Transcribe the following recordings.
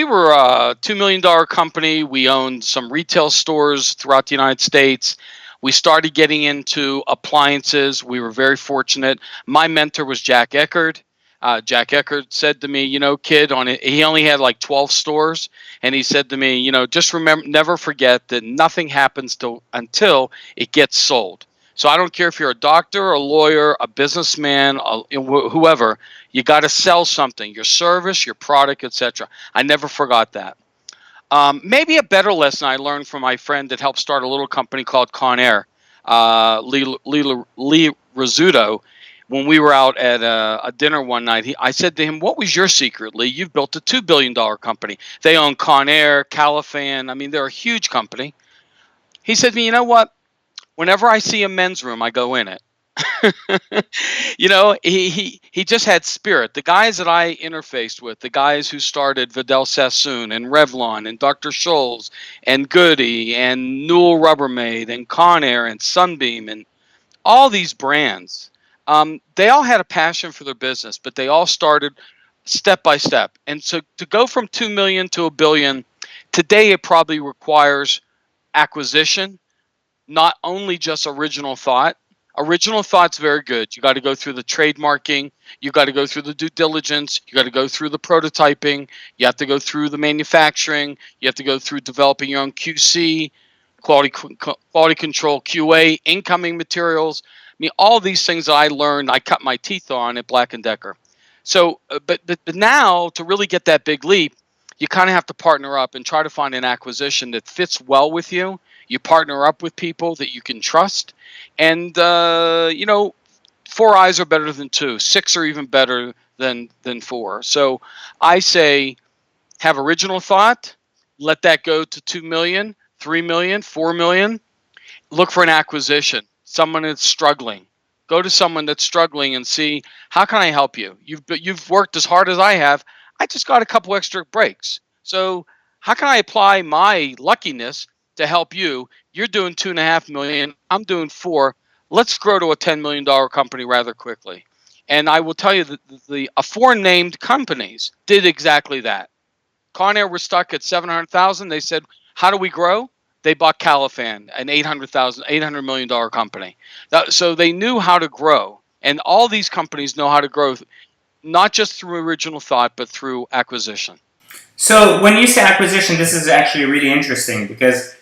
we were a $2 million company. We owned some retail stores throughout the United States. We started getting into appliances. We were very fortunate. My mentor was Jack Eckert. Jack Eckert said to me, kid, on it, he only had like 12 stores. And he said to me, just remember, never forget that nothing happens until it gets sold. So I don't care if you're a doctor, a lawyer, a businessman, whoever, you got to sell something, your service, your product, etc. I never forgot that. Maybe a better lesson I learned from my friend that helped start a little company called Conair, Lee Rizzuto. When we were out at a dinner one night, I said to him, "What was your secret, Lee? You've built a $2 billion company. They own Conair, Califan. I mean, they're a huge company." He said to me, "You know what? Whenever I see a men's room, I go in it." He just had spirit. The guys that I interfaced with, the guys who started Vidal Sassoon and Revlon and Dr. Scholl's and Goody and Newell Rubbermaid and Conair and Sunbeam and all these brands, they all had a passion for their business, but they all started step by step. And so to go from 2 million to a billion, today it probably requires acquisition, not only just original thought. Original thought's very good. You got to go through the trademarking. You got to go through the due diligence. You got to go through the prototyping. You have to go through the manufacturing. You have to go through developing your own QC, quality control, QA, incoming materials. I mean, all these things that I learned, I cut my teeth on at Black & Decker. So, but now to really get that big leap, you kind of have to partner up and try to find an acquisition that fits well with you. You partner up with people that you can trust. And, 4 eyes are better than 2. 6 are even better than 4. So I say have original thought. Let that go to 2 million, 3 million, 4 million. Look for an acquisition. Someone that's struggling. Go to someone that's struggling and see, how can I help you? You've worked as hard as I have. I just got a couple extra breaks. So how can I apply my luckiness to help you? You're doing 2.5 million. I'm doing 4. Let's grow to a $10 million company rather quickly. And I will tell you that the 4 named companies did exactly that. Conair was stuck at 700,000. They said, how do we grow? They bought Califan, an $800 million company. So they knew how to grow. And all these companies know how to grow, not just through original thought, but through acquisition. So when you say acquisition, this is actually really interesting, because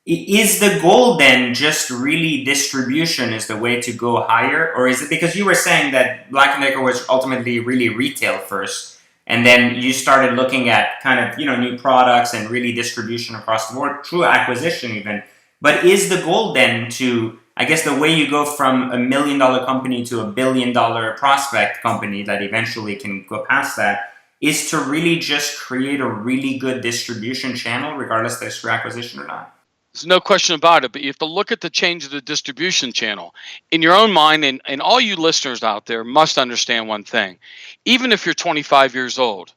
is the goal then just really distribution is the way to go higher? Or is it because you were saying that Black & Decker was ultimately really retail first, and then you started looking at kind of, new products and really distribution across the board through acquisition even. But is the goal then to, I guess the way you go from $1 million company to $1 billion prospect company that eventually can go past that, is to really just create a really good distribution channel regardless if it's through acquisition or not? There's no question about it, but you have to look at the change of the distribution channel. In your own mind, and all you listeners out there must understand one thing. Even if you're 25 years old,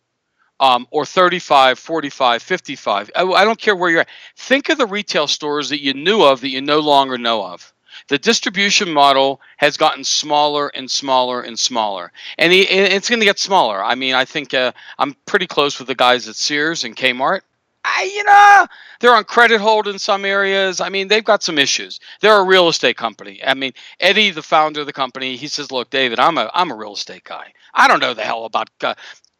or 35, 45, 55, I don't care where you're at. Think of the retail stores that you knew of that you no longer know of. The distribution model has gotten smaller and smaller and smaller, and it's going to get smaller. I mean, I think I'm pretty close with the guys at Sears and Kmart. They're on credit hold in some areas. I mean, they've got some issues. They're a real estate company. I mean, Eddie, the founder of the company, he says, "Look, David, I'm a real estate guy. I don't know the hell about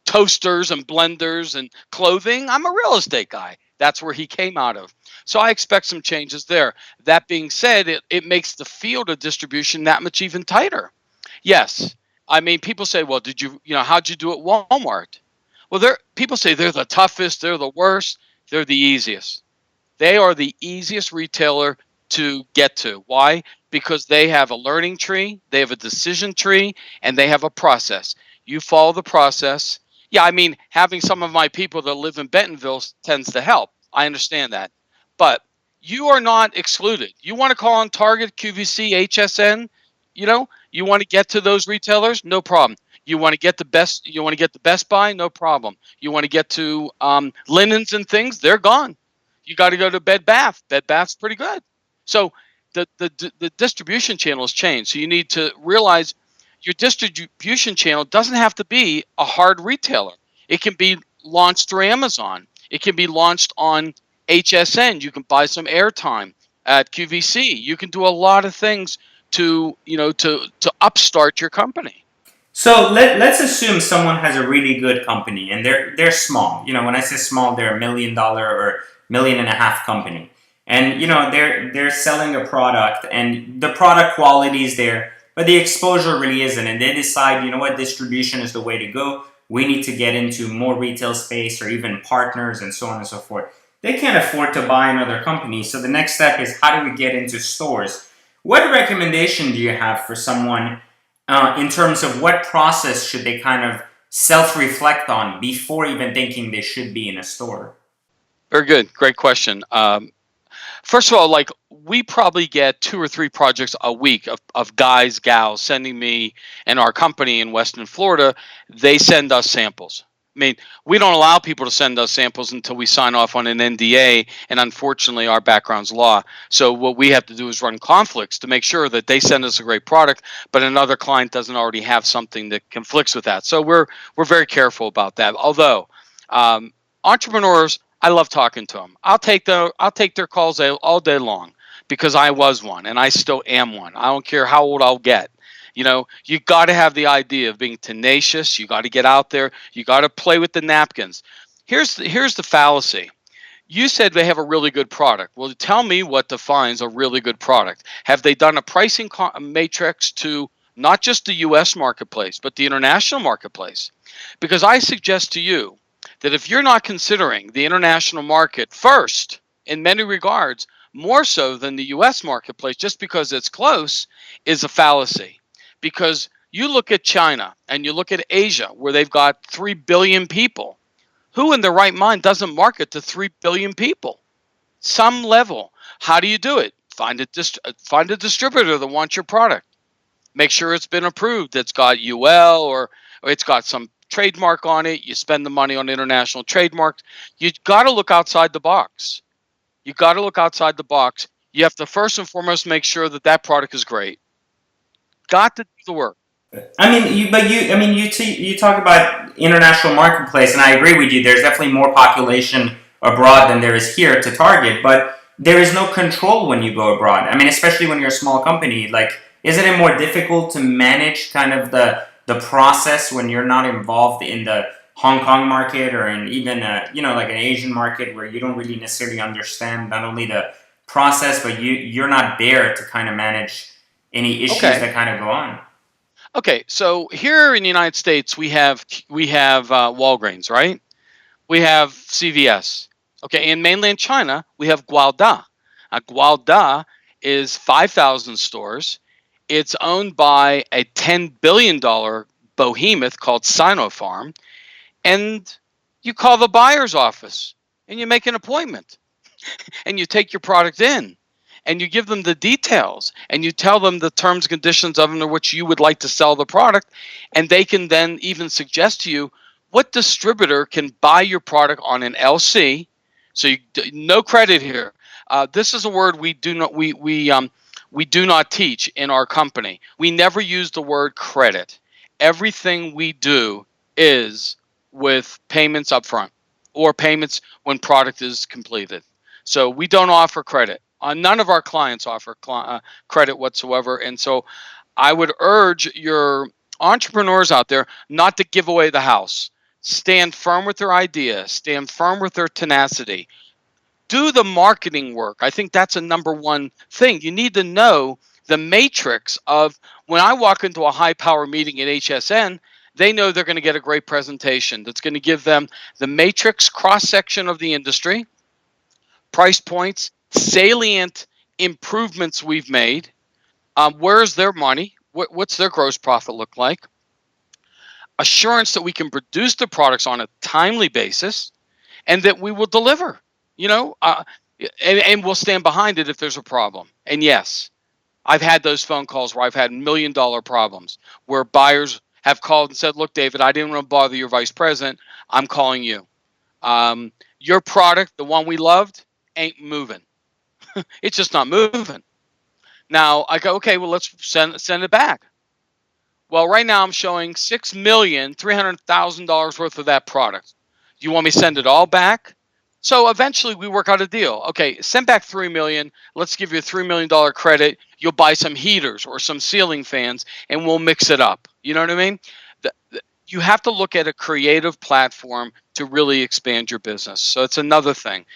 toasters and blenders and clothing. I'm a real estate guy." That's where he came out of. So I expect some changes there. That being said, it makes the field of distribution that much even tighter. Yes. I mean, people say, well, how'd you do at Walmart? Well, people say they're the toughest, they're the worst, they're the easiest. They are the easiest retailer to get to. Why? Because they have a learning tree, they have a decision tree, and they have a process. You follow the process. Yeah, I mean, having some of my people that live in Bentonville tends to help. I understand that. But you are not excluded. You want to call on Target, QVC, HSN, you want to get to those retailers? No problem. You want to get the Best Buy? No problem. You want to get to linens and things? They're gone. You got to go to Bed Bath. Bed Bath's pretty good. So the distribution channel has changed. So you need to realize your distribution channel doesn't have to be a hard retailer. It can be launched through Amazon. It can be launched on HSN. You can buy some airtime at QVC. You can do a lot of things to, to upstart your company. So let's assume someone has a really good company and they're small. When I say small, they're $1 million or $1.5 million company, and they're selling a product and the product quality is there, but the exposure really isn't. And they decide, what, distribution is the way to go. We need to get into more retail space or even partners and so on and so forth. They can't afford to buy another company. So the next step is, how do we get into stores? What recommendation do you have for someone in terms of what process should they kind of self-reflect on before even thinking they should be in a store? Very good. Great question. First of all, like, we probably get 2 or 3 projects a week of guys, gals sending me and our company in Western Florida. They send us samples. I mean, we don't allow people to send us samples until we sign off on an NDA, and unfortunately, our background's law. So what we have to do is run conflicts to make sure that they send us a great product, but another client doesn't already have something that conflicts with that. So we're very careful about that. Although um, entrepreneurs, I love talking to them. I'll take their calls all day long because I was one and I still am one. I don't care how old I'll get. You got to have the idea of being tenacious. You got to get out there. You got to play with the napkins. Here's the fallacy. You said they have a really good product. Well, tell me what defines a really good product. Have they done a pricing matrix to not just the U.S. marketplace, but the international marketplace? Because I suggest to you that if you're not considering the international market first, in many regards, more so than the U.S. marketplace, just because it's close, is a fallacy. Because you look at China and you look at Asia, where they've got 3 billion people. Who in their right mind doesn't market to 3 billion people? Some level. How do you do it? Find a distributor that wants your product. Make sure it's been approved. It's got UL or it's got some trademark on it. You spend the money on international trademarks. You got to look outside the box. You got to look outside the box. You have to first and foremost make sure that that product is great. Got to do the work. You talk about international marketplace, and I agree with you. There's definitely more population abroad than there is here to target, but there is no control when you go abroad. Especially when you're a small company. Like, isn't it more difficult to manage kind of the process when you're not involved in the Hong Kong market or in even like an Asian market where you don't really necessarily understand not only the process, but you're not there to kind of manage any issues Okay. that kind of go on. Okay. So here in the United States, we have Walgreens, right? We have CVS. Okay, in mainland China, we have Guaoda. Guaoda is 5,000 stores. It's owned by a $10 billion behemoth called Sinopharm. And you call the buyer's office and you make an appointment and you take your product in and you give them the details and you tell them the terms and conditions of under which you would like to sell the product, and they can then even suggest to you what distributor can buy your product on an LC. So no credit here. This is a word we do not teach in our company. We never use the word credit. Everything we do is with payments upfront or payments when product is completed. So we don't offer credit. None of our clients offer credit whatsoever. And so I would urge your entrepreneurs out there not to give away the house. Stand firm with their idea, stand firm with their tenacity. Do the marketing work. I think that's a number one thing. You need to know the matrix of when I walk into a high power meeting at HSN, they know they're going to get a great presentation that's going to give them the matrix cross section of the industry, price points, salient improvements we've made. Where's their money? What's their gross profit look like? Assurance that we can produce the products on a timely basis and that we will deliver, you know, uh, and we'll stand behind it if there's a problem. And yes, I've had those phone calls where I've had $1 million problems where buyers have called and said, look, David, I didn't want to bother your vice president. I'm calling you. Your product, the one we loved, ain't moving. It's just not moving. Now I go, okay, well, let's send it back. Well, right now I'm showing $6,300,000 worth of that product. Do you want me to send it all back? So eventually we work out a deal. Okay, send back 3 million. Let's give you a $3 million credit. You'll buy some heaters or some ceiling fans and we'll mix it up. You know what I mean? You have to look at a creative platform to really expand your business. So it's another thing.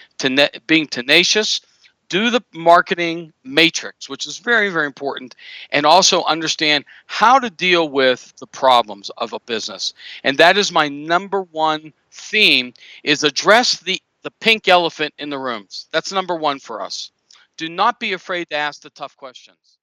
Being tenacious, do the marketing matrix, which is very, very important, and also understand how to deal with the problems of a business. And that is my number one theme, is address the pink elephant in the rooms. That's number one for us. Do not be afraid to ask the tough questions.